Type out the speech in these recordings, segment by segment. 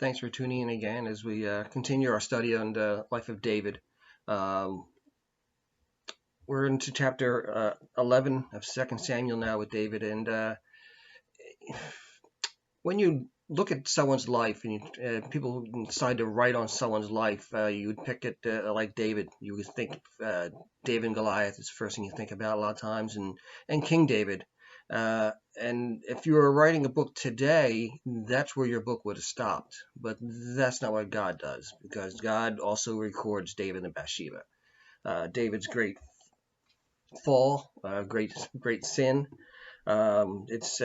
Thanks for tuning in again as we continue our study on the life of David. Um, we're into chapter 11 of 2nd Samuel now with David. And when you look at someone's life and people decide to write on someone's life, you would pick it like David. You would think David and Goliath is the first thing you think about a lot of times, and King David. And if you were writing a book today, that's where your book would have stopped. But that's not what God does, because God also records David and Bathsheba. David's great fall, great sin. It's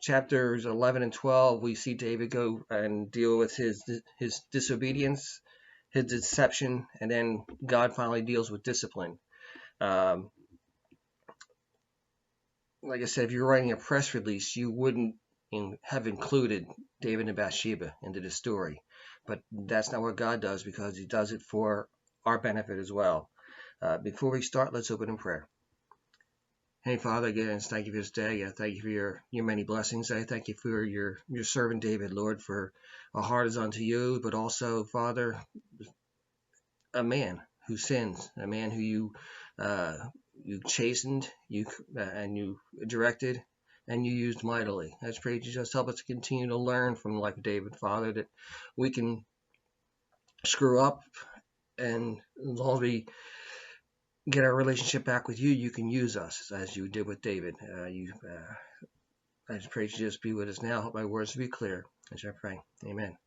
chapters 11 and 12. We see David go and deal with his disobedience, his deception, and then God finally deals with discipline. Like I said, if you're writing a press release, you wouldn't have included David and Bathsheba into the story. But that's not what God does, because he does it for our benefit as well. Before we start, let's open in prayer. Hey, Father, again, thank you for this day. I thank you for your many blessings. I thank you for your servant David, Lord, for our heart is unto you, but also, Father, a man who sins, a man who you chastened, and you directed, and you used mightily. I just pray you just help us to continue to learn from the life of David, Father, that we can screw up, and as long as we get our relationship back with you, you can use us as you did with David. I just pray you just be with us now. Help my words to be clear, as I pray. Amen.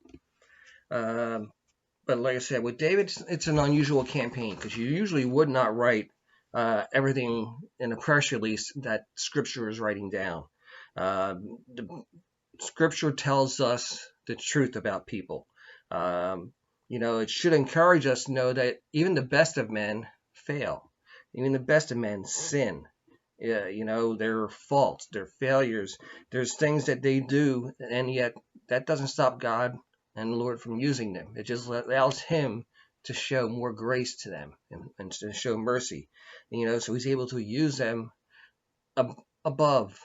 But like I said, with David, it's an unusual campaign, because you usually would not write everything in a press release that Scripture is writing down. The Scripture tells us the truth about people. It should encourage us to know that even the best of men fail. Even the best of men sin. Their faults, their failures. There's things that they do, and yet that doesn't stop God and the Lord from using them. It just allows him to show more grace to them and to show mercy. So he's able to use them above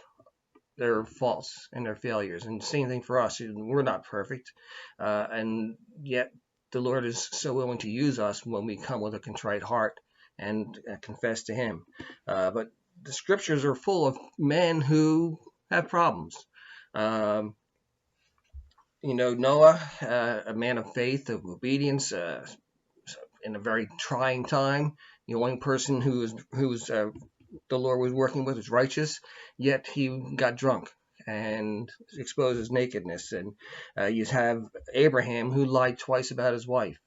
their faults and their failures. And same thing for us. We're not perfect, and yet the Lord is so willing to use us when we come with a contrite heart and confess to him. But the Scriptures are full of men who have problems. Noah, a man of faith, of obedience, in a very trying time. The only person who the Lord was working with was righteous, yet he got drunk and exposed his nakedness. And you have Abraham, who lied twice about his wife.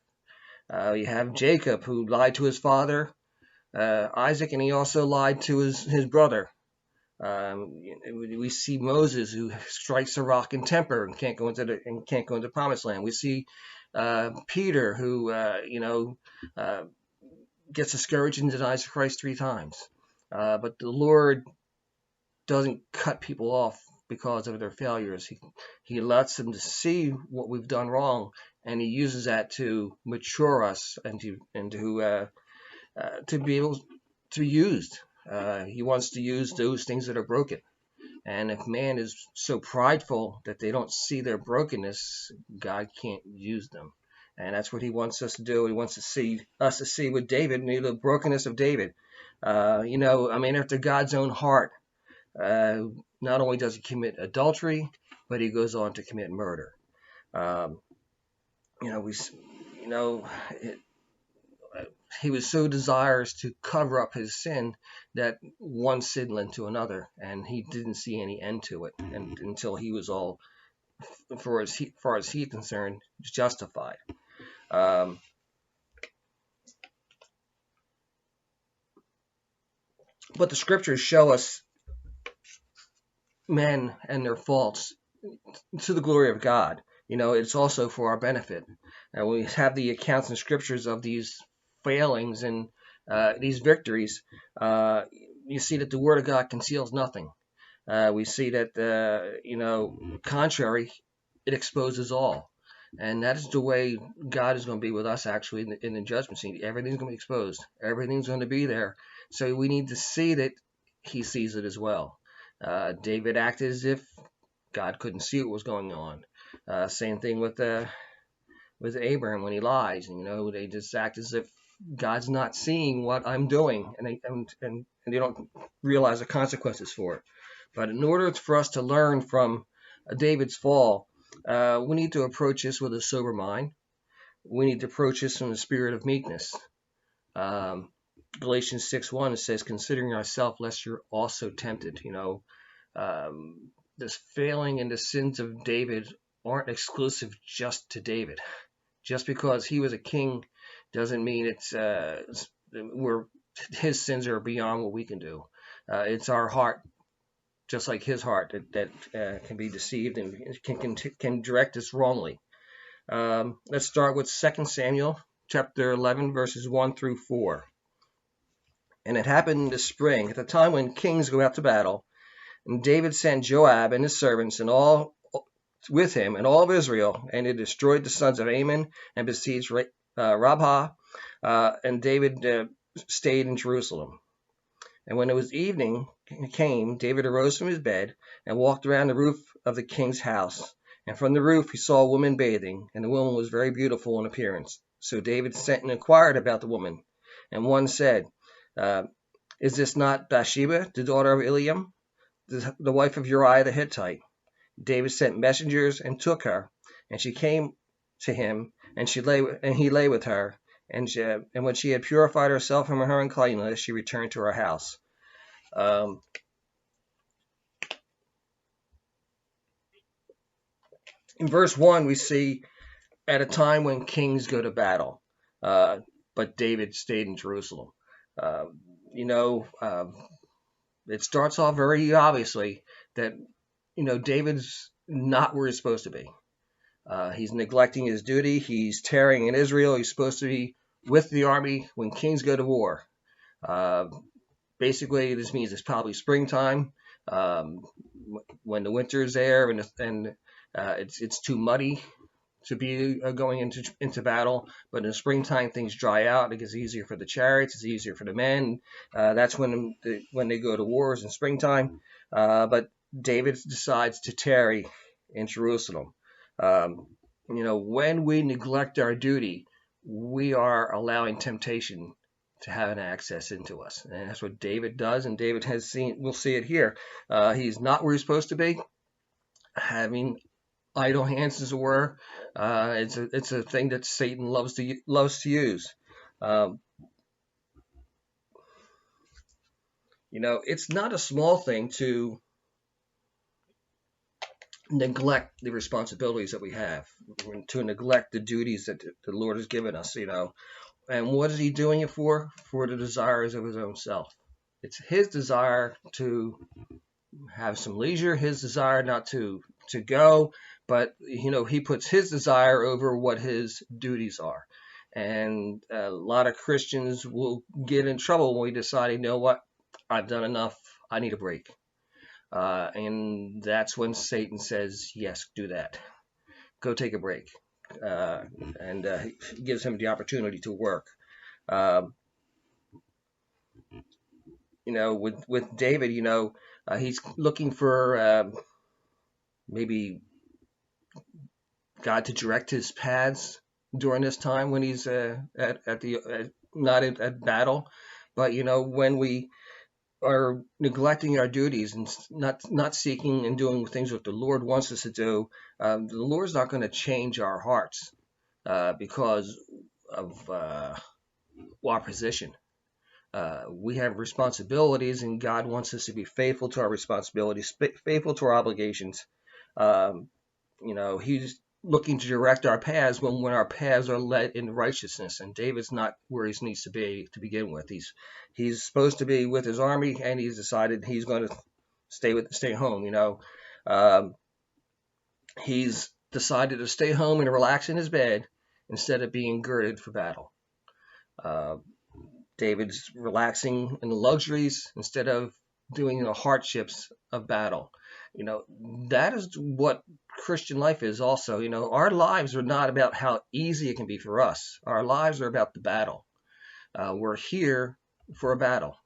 You have Jacob, who lied to his father, Isaac, and he also lied to his brother. We see Moses, who strikes a rock in temper and can't go into the promised land. We see Peter, who gets discouraged and denies Christ 3 times. But the Lord doesn't cut people off because of their failures. He lets them to see what we've done wrong, and he uses that to mature us and to be able to be used. He wants to use those things that are broken. And if man is so prideful that they don't see their brokenness, God can't use them. And that's what he wants us to do. He wants us to see with David, the brokenness of David. After God's own heart, not only does he commit adultery, but he goes on to commit murder. He was so desirous to cover up his sin that one sin led to another, and he didn't see any end to it until he was all, far as he's concerned, justified. But the Scriptures show us men and their faults to the glory of God. It's also for our benefit. And we have the accounts in Scriptures of these failings and these victories. You see that the Word of God conceals nothing. We see that, contrary, it exposes all. And that is the way God is going to be with us, actually, in the judgment scene. Everything's going to be exposed. Everything's going to be there. So we need to see that he sees it as well. David acted as if God couldn't see what was going on. Same thing with Abraham when he lies. You know, they just act as if God's not seeing what I'm doing, and they don't realize the consequences for it. But in order for us to learn from David's fall, we need to approach this with a sober mind. We need to approach this from the spirit of meekness. Um, Galatians 6:1 says, "Considering yourself, lest you're also tempted." You know, this failing and the sins of David aren't exclusive just to David. Just because he was a king doesn't mean his sins are beyond what we can do. It's our heart, just like his heart, that can be deceived and can direct us wrongly. Let's start with 2 Samuel chapter 11, verses 1 through 4. And it happened in the spring, at the time when kings go out to battle, and David sent Joab and his servants and all with him and all of Israel, and they destroyed the sons of Ammon and besieged Rabha, and David stayed in Jerusalem. And when it was evening came, David arose from his bed and walked around the roof of the king's house. And from the roof he saw a woman bathing, and the woman was very beautiful in appearance. So David sent and inquired about the woman. And one said, "Is this not Bathsheba, the daughter of Eliam, the wife of Uriah the Hittite?" David sent messengers and took her, and she came to him, and he lay with her. And when she had purified herself from her uncleanness, she returned to her house. In verse 1, we see at a time when kings go to battle, but David stayed in Jerusalem. You know, it starts off very obviously that, you know, David's not where he's supposed to be. He's neglecting his duty. He's tarrying in Israel. He's supposed to be with the army when kings go to war. Basically, this means it's probably springtime, when the winter is there and it's too muddy to be going into battle. But in the springtime, things dry out. It gets easier for the chariots. It's easier for the men. That's when they go to wars in springtime. But David decides to tarry in Jerusalem. You know, when we neglect our duty, we are allowing temptation to have an access into us, and that's what David does. And David has seen. We'll see it here. He's not where he's supposed to be, having idle hands, as it were. It's a thing that Satan loves to use. You know, it's not a small thing to neglect the responsibilities that we have, to neglect the duties that the Lord has given us, you know. And what is he doing it for? For the desires of his own self. It's his desire to have some leisure, his desire not to go, but, you know, he puts his desire over what his duties are. And a lot of Christians will get in trouble when we decide, you know what, I've done enough, I need a break. And that's when Satan says, yes, do that. Go take a break. And gives him the opportunity to work. You know, with David, you know, he's looking for maybe God to direct his paths during this time when he's not at battle. But, you know, when we are neglecting our duties and not seeking and doing things that the Lord wants us to do, the Lord's not going to change our hearts because of our position. We have responsibilities, and God wants us to be faithful to our responsibilities, faithful to our obligations. You know, he's looking to direct our paths when our paths are led in righteousness, and David's not where he needs to be to begin with. He's supposed to be with his army, and he's decided he's going to stay home. You know, he's decided to stay home and relax in his bed instead of being girded for battle. David's relaxing in the luxuries instead of doing the hardships of battle. You know, that is what Christian life is also. You know, our lives are not about how easy it can be for us. Our lives are about the battle. We're here for a battle.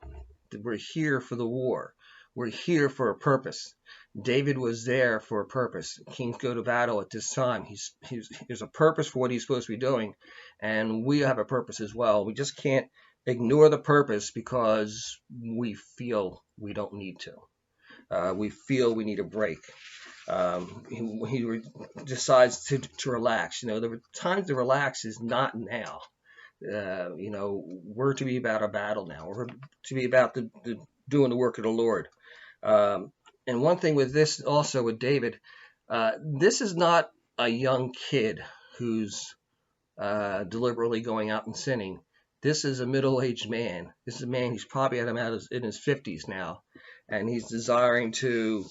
We're here for the war. We're here for a purpose. David was there for a purpose. Kings go to battle at this time. There's a purpose for what he's supposed to be doing, and we have a purpose as well. We just can't ignore the purpose because we feel we don't need to. We feel we need a break. He decides to relax. The time to relax is not now. We're to be about a battle now. We're to be about doing the work of the Lord. And one thing with this also with David, this is not a young kid who's deliberately going out and sinning. This is a middle-aged man. This is a man who's probably in his 50s now, and he's desiring to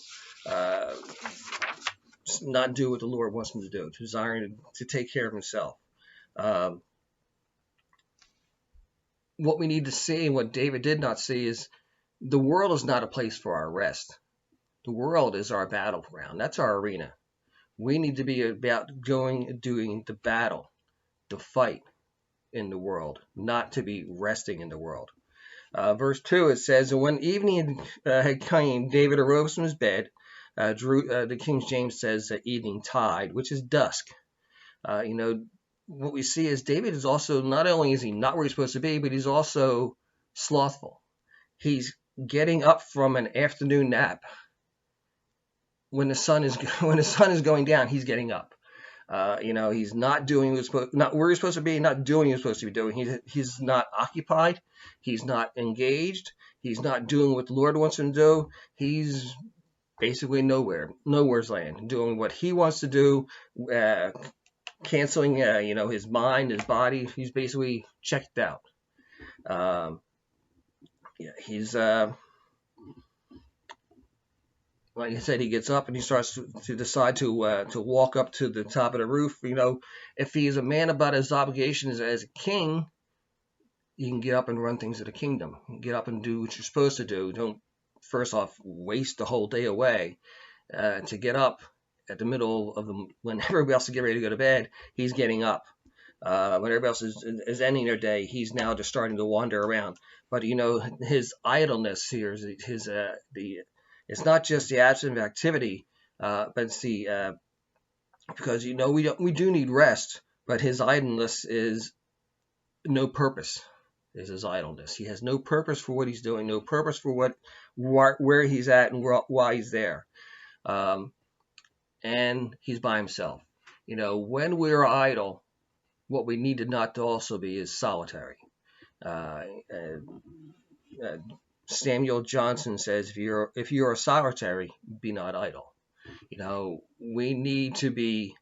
not do what the Lord wants him to do, desiring to take care of himself. What we need to see, and what David did not see, is the world is not a place for our rest. The world is our battleground. That's our arena. We need to be about doing the battle, the fight in the world, not to be resting in the world. Verse 2, it says, and when evening had come, David arose from his bed. The King James says evening tide, which is dusk. What we see is David is also, not only is he not where he's supposed to be, but he's also slothful. He's getting up from an afternoon nap. When the sun is going down, he's getting up. He's not doing not where he's supposed to be, not doing what he's supposed to be doing. He's not occupied. He's not engaged. He's not doing what the Lord wants him to do. He's basically nowhere's land, doing what he wants to do, canceling, his mind, his body. He's basically checked out. He's like I said, he gets up and he starts to decide to walk up to the top of the roof. If he is a man about his obligations as a king, you can get up and run things of the kingdom. Get up and do what you're supposed to do. Don't, first off, waste the whole day away to get up at the middle of when everybody else is getting ready to go to bed. He's getting up. When everybody else is ending their day, he's now just starting to wander around. But his idleness here is it's not just the absence of activity, but it's because we do need rest, but his idleness is no purpose. Is his idleness? He has no purpose for what he's doing, no purpose for where he's at and why he's there, and he's by himself. When we're idle, what we need to not to also be is solitary. Samuel Johnson says, if you're a solitary, be not idle. We need to be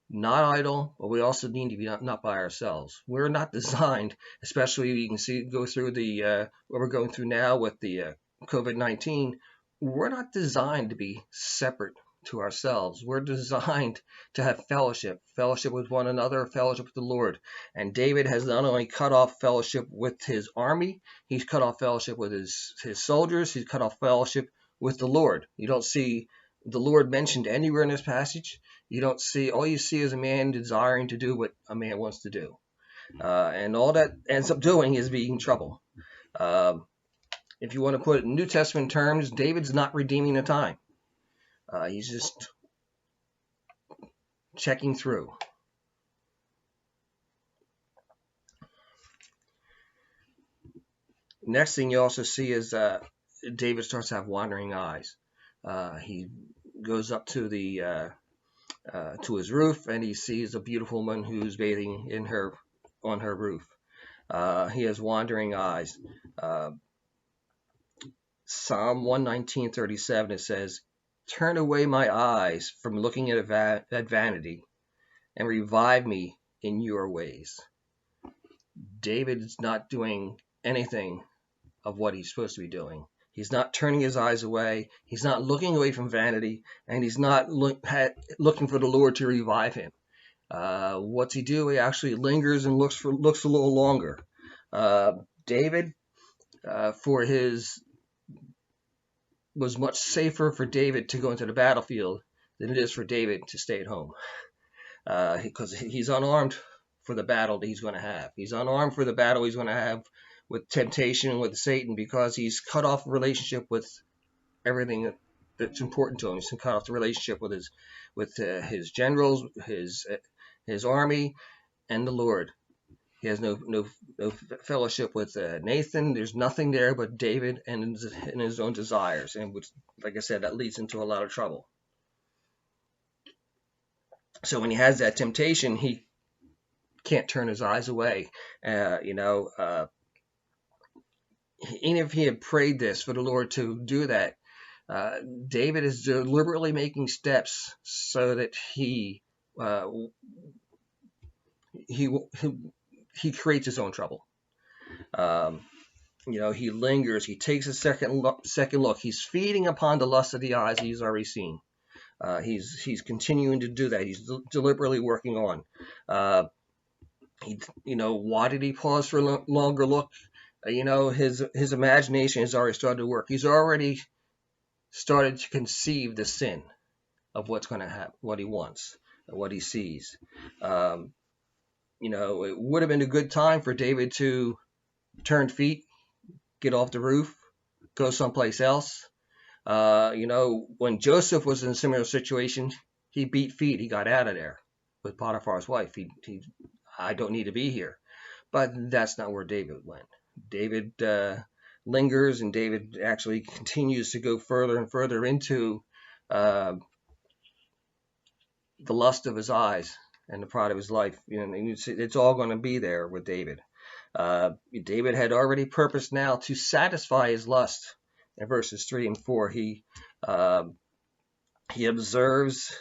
not idle, but we also need to be not by ourselves. We're not designed, especially you can go through what we're going through now with the COVID-19. We're not designed to be separate to ourselves. We're designed to have fellowship with one another, fellowship with the Lord. And David has not only cut off fellowship with his army, he's cut off fellowship with his soldiers, he's cut off fellowship with the Lord. You don't see the Lord mentioned anywhere in this passage. All you see is a man desiring to do what a man wants to do. And all that ends up doing is being in trouble. If you want to put it in New Testament terms, David's not redeeming the time. He's just checking through. Next thing you also see is David starts to have wandering eyes. He goes up to to his roof and he sees a beautiful woman who's bathing on her roof. He has wandering eyes. Psalm 119:37, it says, "Turn away my eyes from looking at vanity, and revive me in your ways." David's not doing anything of what he's supposed to be doing. He's not turning his eyes away. He's not looking away from vanity, and he's not looking for the Lord to revive him. What's he do? He actually lingers and looks a little longer. David, was much safer for David to go into the battlefield than it is for David to stay at home, because he's unarmed for the battle that he's going to have. He's unarmed for the battle he's going to have with temptation and with Satan, because he's cut off relationship with everything that's important to him. He's cut off the relationship with his generals, his army, and the Lord. He has no fellowship with Nathan. There's nothing there but David and his own desires, and which, like I said, that leads into a lot of trouble. So when he has that temptation, he can't turn his eyes away. Even if he had prayed this for the Lord to do that, David is deliberately making steps so that he creates his own trouble. He lingers. He takes a second look. He's feeding upon the lust of the eyes he's already seen. He's continuing to do that. He's deliberately working on. Why did he pause for a longer look? His imagination has already started to work. He's already started to conceive the sin of what's going to happen, what he wants, what he sees. It would have been a good time for David to turn feet, get off the roof, go someplace else. When Joseph was in a similar situation, he beat feet. He got out of there with Potiphar's wife. I don't need to be here. But that's not where David went. David lingers, and David actually continues to go further and further into the lust of his eyes and the pride of his life. It's all going to be there with David. David had already purposed now to satisfy his lust. In verses 3 and 4, he observes,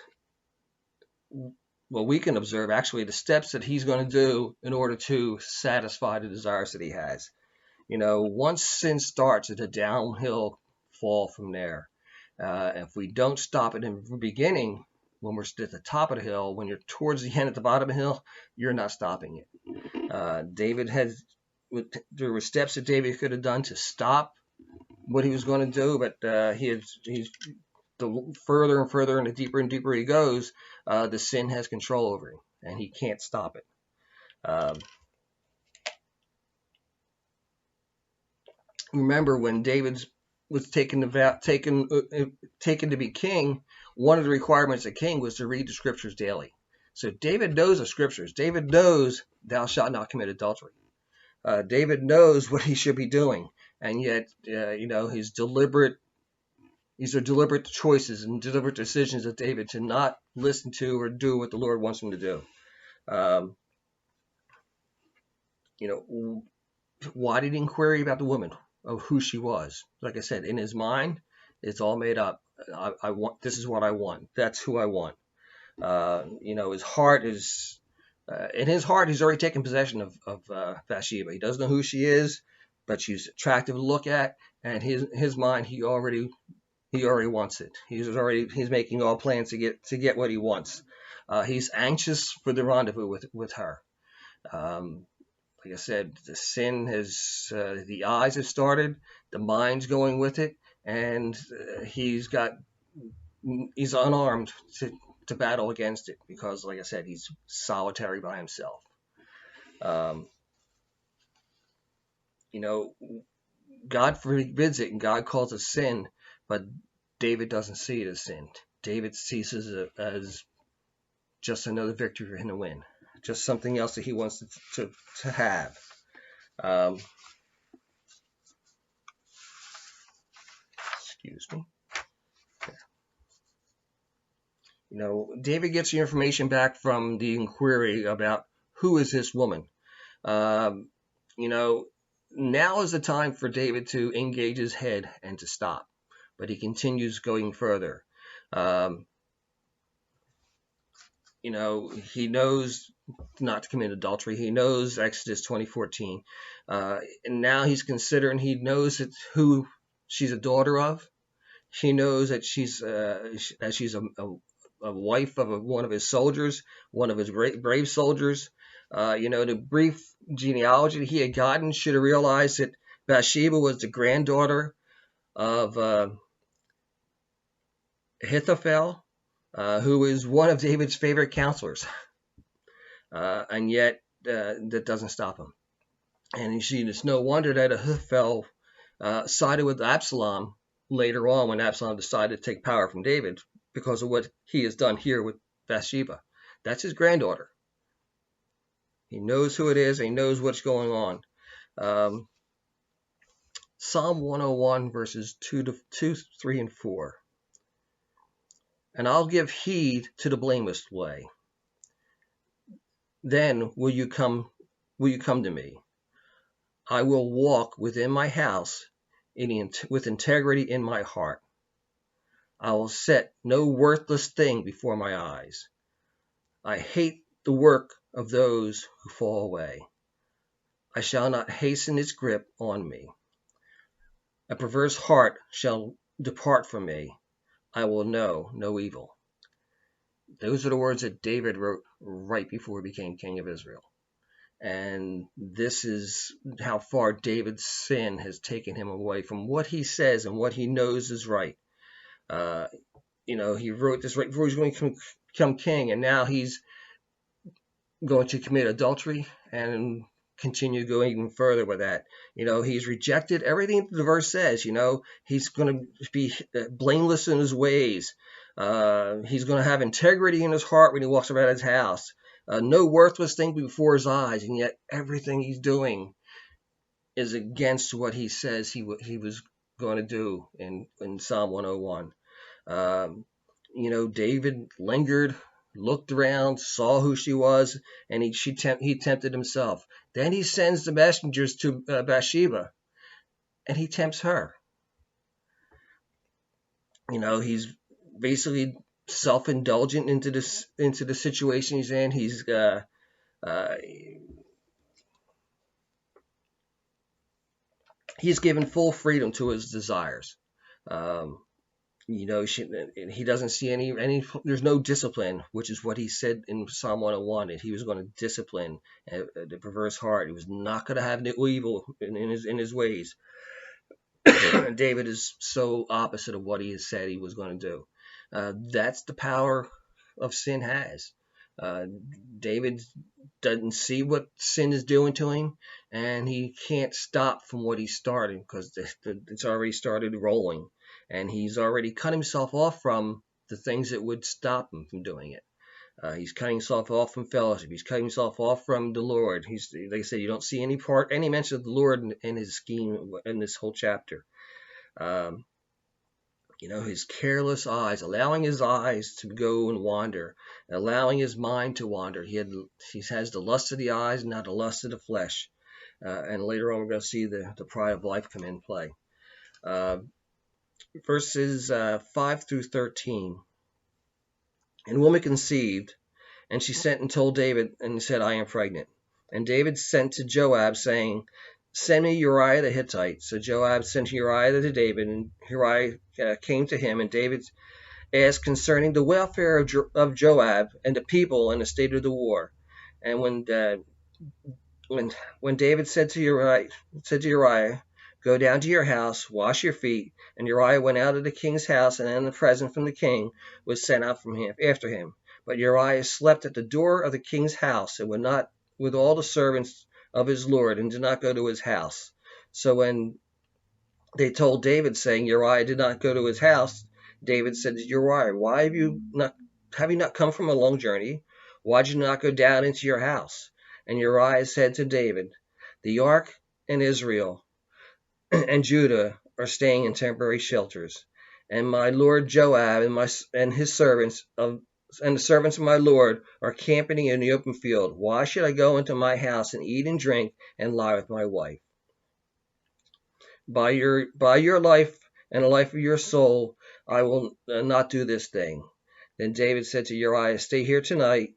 well, we can observe actually the steps that he's going to do in order to satisfy the desires that he has. Once sin starts, it's a downhill fall from there. If we don't stop it in the beginning, when we're at the top of the hill, when you're towards the end at the bottom of the hill, you're not stopping it. There were steps that David could have done to stop what he was going to do, but the further and further and the deeper he goes, the sin has control over him, and he can't stop it. Remember, when David was taken to be king, one of the requirements of king was to read the scriptures daily. So David knows the scriptures. David knows, "Thou shalt not commit adultery." David knows what he should be doing, and yet, these are deliberate choices and deliberate decisions of David to not listen to or do what the Lord wants him to do. Why did he inquire about the woman, of who she was? Like I said, in his mind, it's all made up. I want. This is what I want. That's who I want. His heart is. In his heart, he's already taken possession of Bathsheba. He doesn't know who she is, but she's attractive to look at, and his mind, he already wants it. He's making all plans to get what he wants. He's anxious for the rendezvous with her. Like I said, the sin has the eyes have started, the mind's going with it, and he's unarmed to battle against it, because, like I said, he's solitary by himself. God forbids it, and God calls it sin, but David doesn't see it as sin. David sees it as just another victory for him to win, just something else that he wants to have. Excuse me. David gets the information back from the inquiry about who is this woman. Now is the time for David to engage his head and to stop, but he continues going further. He knows not to commit adultery. He knows Exodus 20:14, and now he's considering. He knows who she's a daughter of. He knows that she's a wife of one of his soldiers, one of his brave soldiers. The brief genealogy that he had gotten should have realized that Bathsheba was the granddaughter of Ahithophel, who is one of David's favorite counselors. And yet that doesn't stop him. And it's no wonder that Ahithophel sided with Absalom later on when Absalom decided to take power from David because of what he has done here with Bathsheba. That's his granddaughter. He knows who it is. And he knows what's going on. Um, Psalm 101 verses 2, 3, and 4. And I'll give heed to the blameless way. Then will you come to me. I will walk within my house with integrity in my heart. I will set no worthless thing before my eyes. I hate the work of those who fall away. I shall not hasten its grip on me. A perverse heart shall depart from me. I will know no evil. Those are the words that David wrote right before he became king of Israel. And this is how far David's sin has taken him away from what he says and what he knows is right. He wrote this right before he was going to become king, and now he's going to commit adultery and continue going even further with that. He's rejected everything the verse says. He's going to be blameless in his ways. He's going to have integrity in his heart when he walks around his house. No worthless thing before his eyes, and yet everything he's doing is against what he says he was going to do in Psalm 101. David lingered, looked around, saw who she was, and he tempted himself. Then he sends the messengers to Bathsheba, and he tempts her. He's basically self-indulgent into the situation he's in. He's given full freedom to his desires. He doesn't see any. There's no discipline, which is what he said in Psalm 101, that he was going to discipline the perverse heart. He was not going to have no evil in his ways. David is so opposite of what he has said he was going to do. That's the power of sin has. David doesn't see what sin is doing to him, and he can't stop from what he started because it's already started rolling, and he's already cut himself off from the things that would stop him from doing it. He's cutting himself off from fellowship. He's cutting himself off from the Lord. Like I said, you don't see any mention of the Lord in his scheme in this whole chapter. His careless eyes, allowing his eyes to go and wander, allowing his mind to wander. He has the lust of the eyes, not the lust of the flesh. And later on, we're going to see the pride of life come in play. Verses 5 through 13. And woman conceived, and she sent and told David, and said, I am pregnant. And David sent to Joab, saying, send me Uriah the Hittite. So Joab sent Uriah to David, and Uriah came to him, and David asked concerning the welfare of Joab and the people and the state of the war. And when David said to Uriah, go down to your house, wash your feet, and Uriah went out of the king's house, and then the present from the king was sent out from him after him. But Uriah slept at the door of the king's house, and would not with all the servants of his lord, and did not go to his house. So when they told David, saying, Uriah did not go to his house, David said to Uriah, why have you not come from a long journey? Why did you not go down into your house? And Uriah said to David, the ark and Israel and Judah are staying in temporary shelters, and my lord Joab and his servants and the servants of my lord are camping in the open field. Why should I go into my house and eat and drink and lie with my wife? By your life and the life of your soul, I will not do this thing. Then David said to Uriah, stay here tonight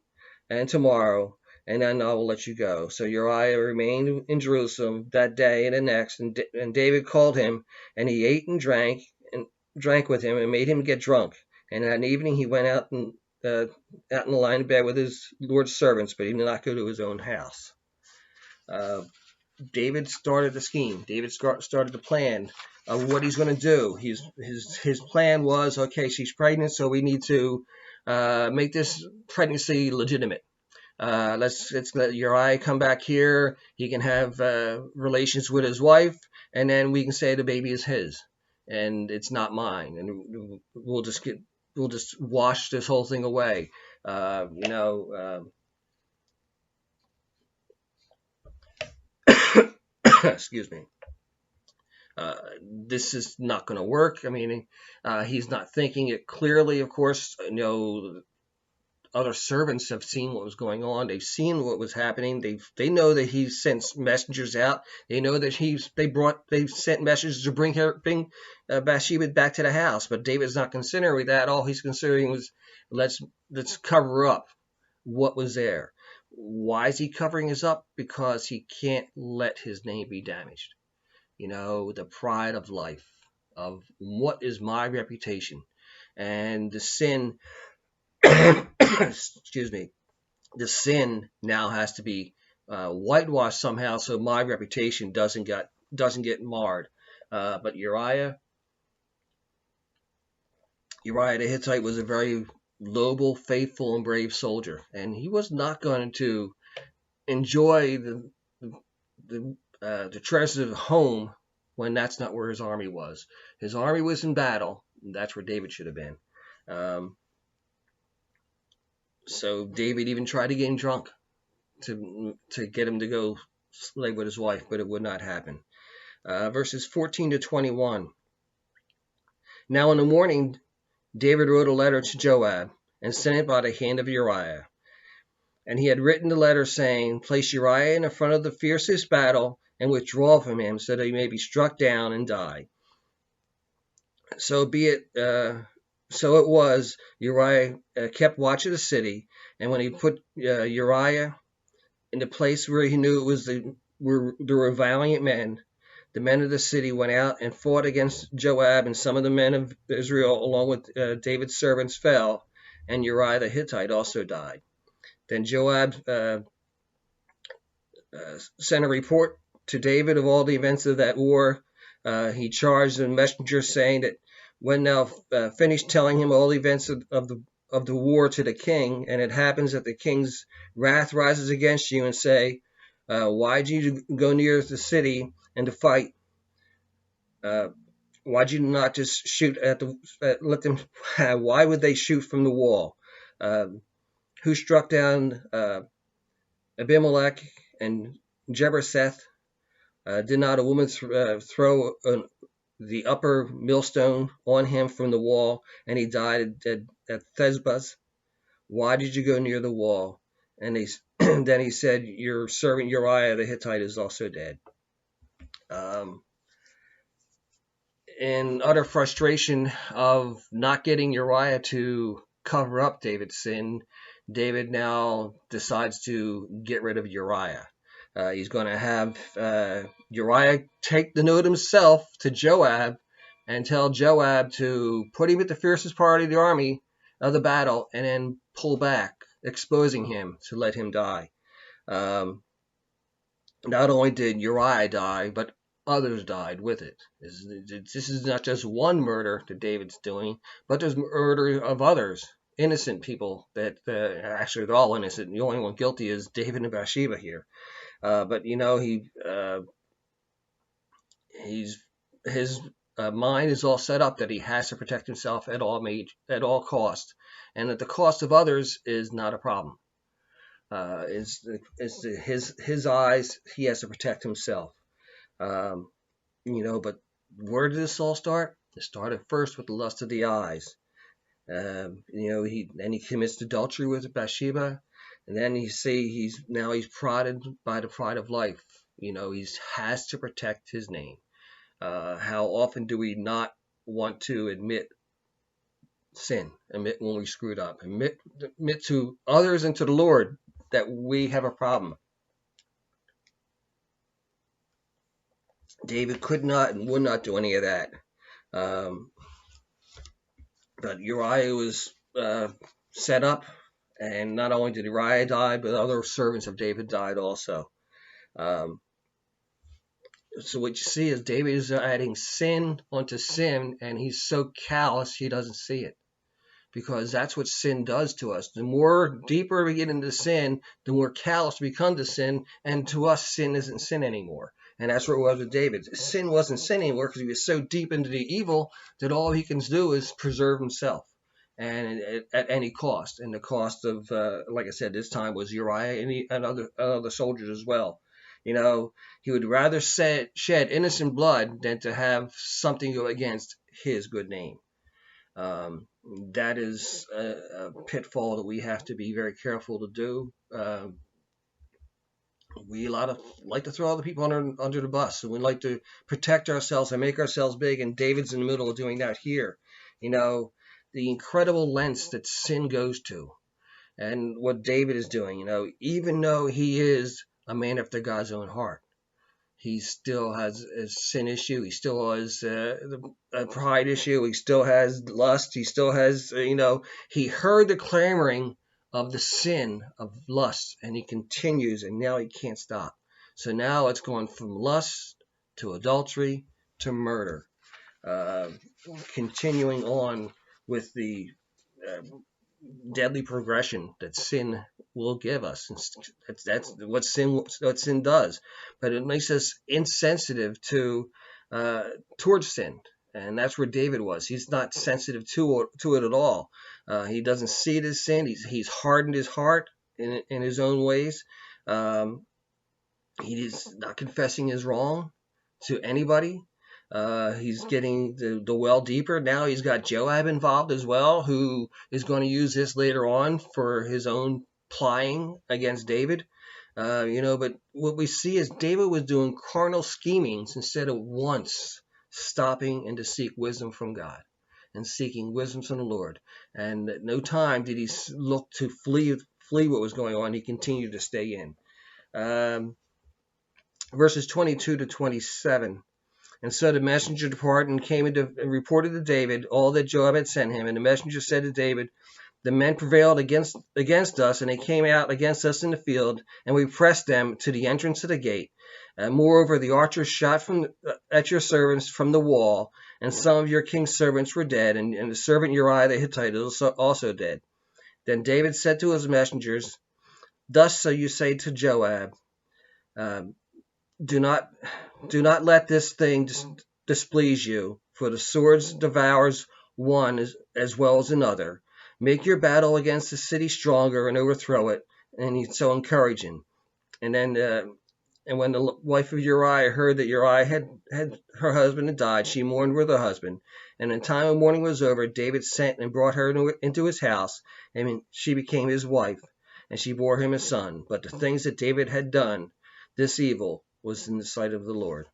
and tomorrow, and then I will let you go. So Uriah remained in Jerusalem that day and the next, and David called him, and he ate and drank with him, and made him get drunk. And that evening he went out in the line of bed with his Lord's servants, but he did not go to his own house. David started the scheme. David started the plan of what he's going to do. His plan was, okay, she's pregnant, so we need to make this pregnancy legitimate. Let's let Uriah come back here. He can have relations with his wife, and then we can say the baby is his. and it's not mine, and we'll just wash this whole thing away. Uh, you know, excuse me. This is not going to work. I mean, he's not thinking it clearly. Of course, other servants have seen what was going on. They've seen what was happening. They know that he sent messengers out. They know that they sent messengers to bring Bathsheba back to the house. But David's not considering that. All he's considering was let's cover up what was there. Why is he covering this up? Because he can't let his name be damaged. The pride of life, of what is my reputation, and the sin. Excuse me. The sin now has to be whitewashed somehow, so my reputation doesn't get marred. But Uriah the Hittite was a very noble, faithful, and brave soldier, and he was not going to enjoy the treasures of home when that's not where his army was. His army was in battle. And that's where David should have been. So David even tried to get him drunk to get him to go slay with his wife, but it would not happen. Verses 14 to 21. Now in the morning, David wrote a letter to Joab and sent it by the hand of Uriah. And he had written the letter saying, place Uriah in the front of the fiercest battle and withdraw from him so that he may be struck down and die. So it was, Uriah kept watch of the city, and when he put Uriah in the place where he knew where there were valiant men, the men of the city went out and fought against Joab, and some of the men of Israel, along with David's servants, fell, and Uriah the Hittite also died. Then Joab sent a report to David of all the events of that war. He charged the messenger, saying that when thou finished telling him all the events of the war to the king, and it happens that the king's wrath rises against you, and say, why did you go near the city and to fight? Why did you not just shoot let them? Why would they shoot from the wall? Who struck down Abimelech and Jeburseth? Did not a woman throw the upper millstone on him from the wall, and he died at Thesbus? Why did you go near the wall? And then he said, your servant Uriah the Hittite is also dead. In utter frustration of not getting Uriah to cover up David's sin, David now decides to get rid of Uriah. He's going to have Uriah take the note himself to Joab and tell Joab to put him at the fiercest part of the army of the battle and then pull back, exposing him to let him die. Not only did Uriah die, but others died with it. This is not just one murder that David's doing, but there's murder of others, innocent people that actually they're all innocent. The only one guilty is David and Bathsheba here. But his mind is all set up that he has to protect himself at all cost, and that the cost of others is not a problem. His eyes, he has to protect himself. But where did this all start? It started first with the lust of the eyes. He commits adultery with Bathsheba, and then he's prodded by the pride of life. He has to protect his name. How often do we not want to admit sin, admit when we screwed up, admit to others and to the Lord that we have a problem? David could not and would not do any of that. But Uriah was set up, and not only did Uriah die, but other servants of David died also. So what you see is David is adding sin onto sin, and he's so callous he doesn't see it. Because that's what sin does to us. The more deeper we get into sin, the more callous we become to sin, and to us, sin isn't sin anymore. And that's what it was with David. Sin wasn't sin anymore because he was so deep into the evil that all he can do is preserve himself, and at any cost. And the cost of, like I said, this time was Uriah and other soldiers as well. You know, he would rather shed innocent blood than to have something go against his good name. Um, that is a pitfall that we have to be very careful to do. We a lot of like to throw other people under the bus, and we like to protect ourselves and make ourselves big. And David's in the middle of doing that here. You know, the incredible lengths that sin goes to, and what David is doing. You know, even though he is a man after God's own heart, he still has a sin issue. He still has a pride issue. He still has lust. He still has, he heard the clamoring of the sin of lust, and he continues, and now he can't stop. So now it's going from lust to adultery to murder, uh, continuing on with the uh, deadly progression that sin will give us. That's what sin does. But it makes us insensitive towards sin, and that's where David was. He's not sensitive to it at all. He doesn't see it as sin. He's hardened his heart in his own ways. Um, he is not confessing his wrong to anybody. He's getting the well deeper. Now he's got Joab involved as well, who is going to use this later on for his own plying against David. But what we see is David was doing carnal schemings instead of once stopping and to seek wisdom from God and seeking wisdom from the Lord. And at no time did he look to flee what was going on. He continued to stay in. Verses 22 to 27. And so the messenger departed and came and reported to David all that Joab had sent him. And the messenger said to David, the men prevailed against us, and they came out against us in the field, and we pressed them to the entrance of the gate. Moreover, the archers shot at your servants from the wall, and some of your king's servants were dead, and the servant Uriah the Hittite is also dead. Then David said to his messengers, thus so you say to Joab, do not let this thing displease you, for the sword devours one as well as another. Make your battle against the city stronger and overthrow it. And he's so encouraging. And then, and when the wife of Uriah heard that Uriah had her husband had died, she mourned with her husband. And when time of mourning was over, David sent and brought her into his house, and she became his wife, and she bore him a son. But the things that David had done, this evil, was in the sight of the Lord.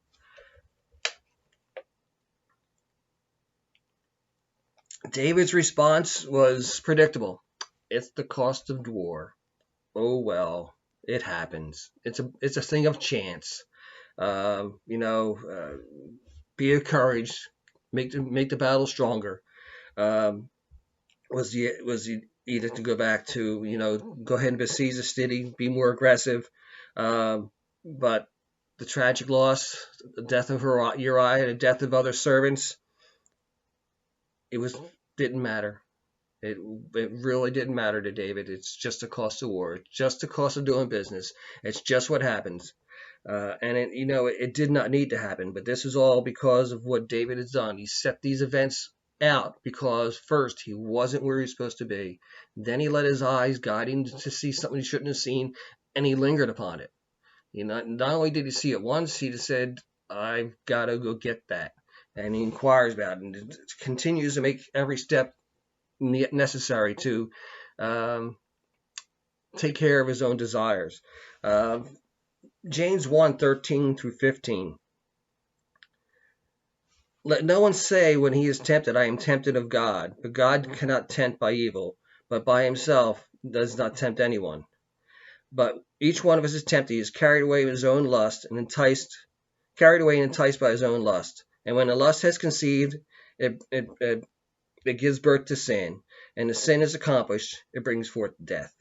David's response was predictable. It's the cost of war. Oh well, it happens. It's a thing of chance. Be encouraged. Make the battle stronger. Was the edict to go back to go ahead and besiege the city, be more aggressive, but the tragic loss, the death of Uriah, the death of other servants, didn't matter. It really didn't matter to David. It's just the cost of war. It's just the cost of doing business. It's just what happens. And it did not need to happen, but this is all because of what David has done. He set these events out because first he wasn't where he was supposed to be. Then he let his eyes guide him to see something he shouldn't have seen, and he lingered upon it. Not only did he see it once, he just said, I've got to go get that. And he inquires about it and continues to make every step necessary to take care of his own desires. James 1:13 through 15. Let no one say when he is tempted, I am tempted of God. But God cannot tempt by evil, but by himself does not tempt anyone. But each one of us is tempted. He is carried away with his own lust and enticed by his own lust. And when the lust has conceived, it gives birth to sin. And the sin is accomplished, it brings forth death.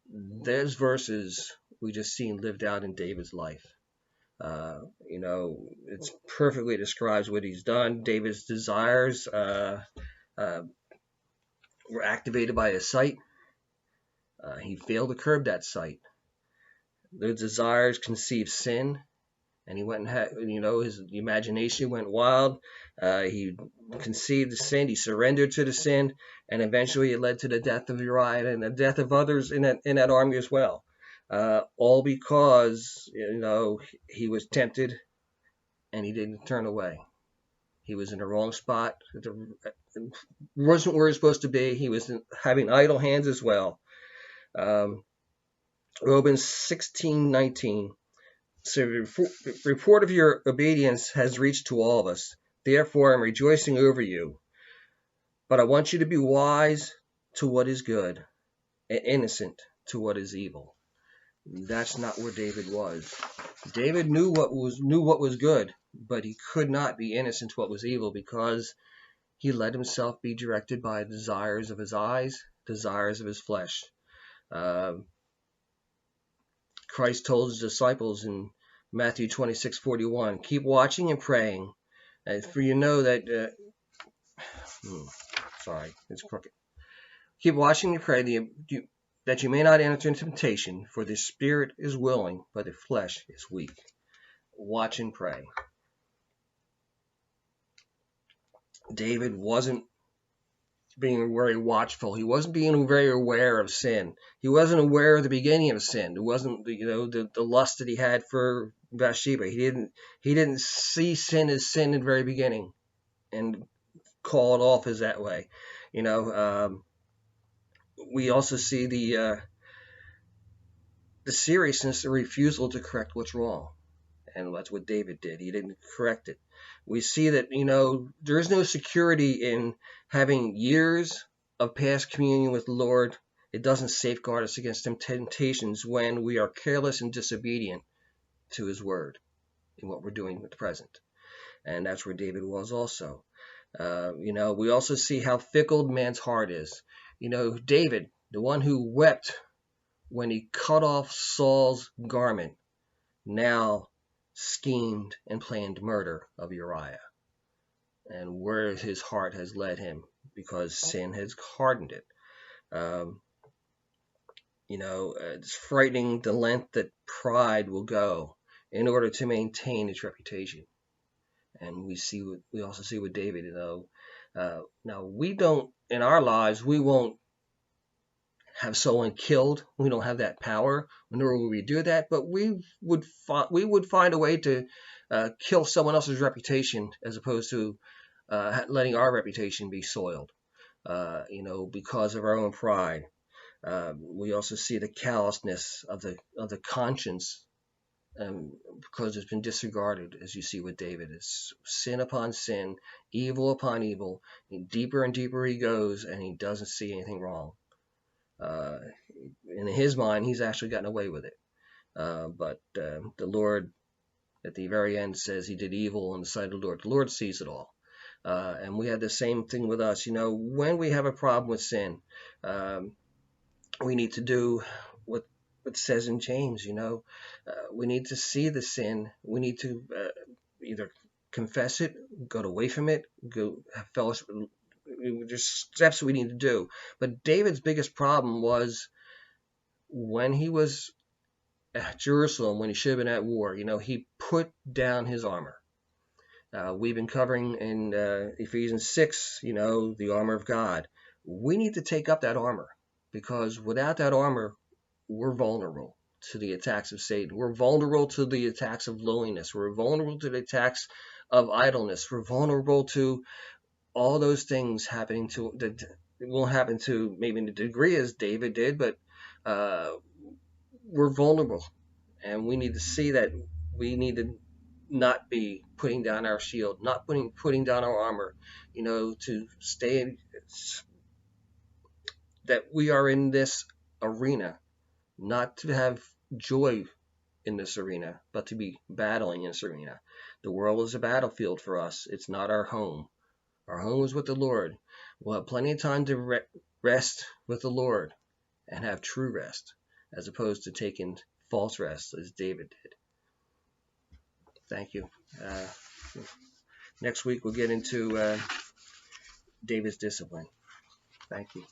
Those verses we just seen lived out in David's life. It perfectly describes what he's done. David's desires were activated by his sight. He failed to curb that sight. Those desires conceived sin, And he went and had, his imagination went wild. He conceived the sin. He surrendered to the sin, and eventually it led to the death of Uriah and the death of others in that army as well. All because he was tempted and he didn't turn away. He was in the wrong spot. Wasn't where he was supposed to be. He was having idle hands as well. Romans 16:19. So the report of your obedience has reached to all of us. Therefore, I'm rejoicing over you. But I want you to be wise to what is good and innocent to what is evil. That's not where David was. David knew what was good, but he could not be innocent to what was evil because he let himself be directed by desires of his eyes, desires of his flesh. Christ told his disciples in Matthew 26:41, keep watching and praying, for you know that, sorry, it's crooked. Keep watching and pray that you may not enter into temptation, for the spirit is willing, but the flesh is weak. Watch and pray. David wasn't being very watchful. He wasn't being very aware of sin. He wasn't aware of the beginning of sin. It wasn't the lust that he had for Bathsheba. He didn't see sin as sin in the very beginning and call it off as that way. We also see the seriousness, the refusal to correct what's wrong. And that's what David did. He didn't correct it. We see that, there is no security in having years of past communion with the Lord. It doesn't safeguard us against temptations when we are careless and disobedient to his word in what we're doing with the present. And that's where David was also. We also see how fickle man's heart is. David, the one who wept when he cut off Saul's garment, now schemed and planned murder of Uriah. And where his heart has led him, because sin has hardened it. It's frightening the length that pride will go in order to maintain its reputation. And we also see with David, now we don't, in our lives, we won't have someone killed. We don't have that power, nor will we do that. But we would find a way to kill someone else's reputation as opposed to letting our reputation be soiled. Because of our own pride. We also see the callousness of the conscience, because it's been disregarded, as you see with David. It's sin upon sin, evil upon evil. And deeper and deeper he goes, and he doesn't see anything wrong. In his mind, he's actually gotten away with it. But the Lord, at the very end, says he did evil in the sight of the Lord. The Lord sees it all. And we had the same thing with us. When we have a problem with sin, we need to do what it says in James. We need to see the sin. We need to either confess it, go away from it, go have fellowship. There's steps we need to do. But David's biggest problem was when he was at Jerusalem, when he should have been at war. He put down his armor. We've been covering in Ephesians 6, the armor of God. We need to take up that armor, because without that armor, we're vulnerable to the attacks of Satan. We're vulnerable to the attacks of loneliness. We're vulnerable to the attacks of idleness. We're vulnerable to all those things happening to that. It won't happen to maybe in the degree as David did, but we're vulnerable, and we need to see that we need to not be putting down our shield, not putting down our armor, to stay in, that we are in this arena, not to have joy in this arena, but to be battling in this arena. The world is a battlefield for us. It's not our home. Our home is with the Lord. We'll have plenty of time to rest with the Lord and have true rest, as opposed to taking false rest as David did. Thank you. Next week we'll get into David's discipline. Thank you.